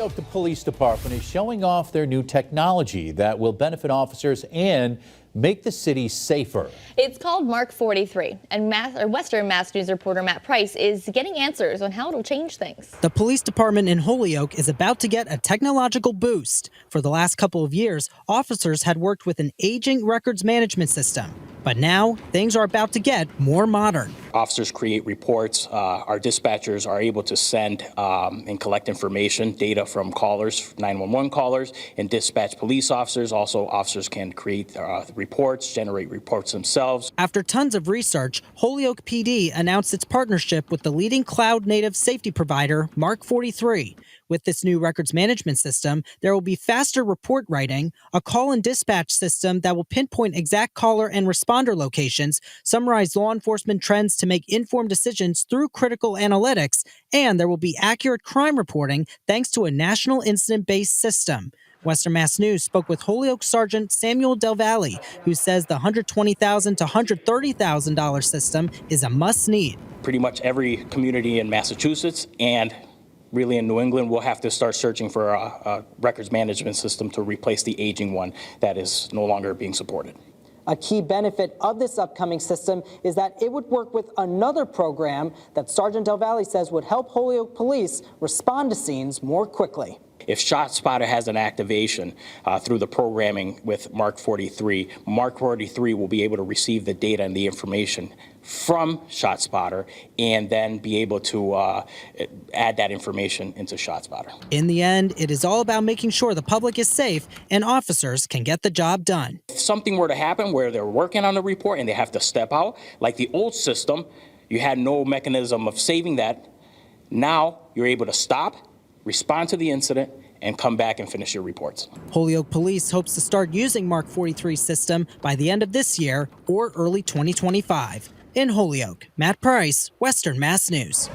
The police department is showing off their new technology that will benefit officers and make the city safer. It's called Mark 43, and Western Mass News reporter Matt Price is getting answers on how it'll change things. The police department in Holyoke is about to get a technological boost. For the last couple of years, officers had worked with an aging records management system. But now, things are about to get more modern. Officers create reports. Our dispatchers are able to send and collect information, data from callers, 911 callers, and dispatch police officers. Also, officers can create reports, generate reports themselves. After tons of research, Holyoke PD announced its partnership with the leading cloud-native safety provider, Mark 43. With this new records management system, there will be faster report writing, a call and dispatch system that will pinpoint exact caller and responder locations, summarize law enforcement trends to make informed decisions through critical analytics, and there will be accurate crime reporting thanks to a national incident-based system. Western Mass News spoke with Holyoke Sergeant Samuel Del Valle, who says the $120,000 to $130,000 system is a must-need. Pretty much every community in Massachusetts and really in New England will have to start searching for a records management system to replace the aging one that is no longer being supported. A key benefit of this upcoming system is that it would work with another program that Sergeant Del Valle says would help Holyoke Police respond to scenes more quickly. If ShotSpotter has an activation through the programming with Mark 43, Mark 43 will be able to receive the data and the information from ShotSpotter and then be able to add that information into ShotSpotter. In the end, it is all about making sure the public is safe and officers can get the job done. If something were to happen where they're working on the report and they have to step out, like the old system, you had no mechanism of saving that. Now you're able to stop, respond to the incident, and come back and finish your reports. Holyoke Police hopes to start using Mark 43 system by the end of this year or early 2025. In Holyoke, Matt Price, Western Mass News.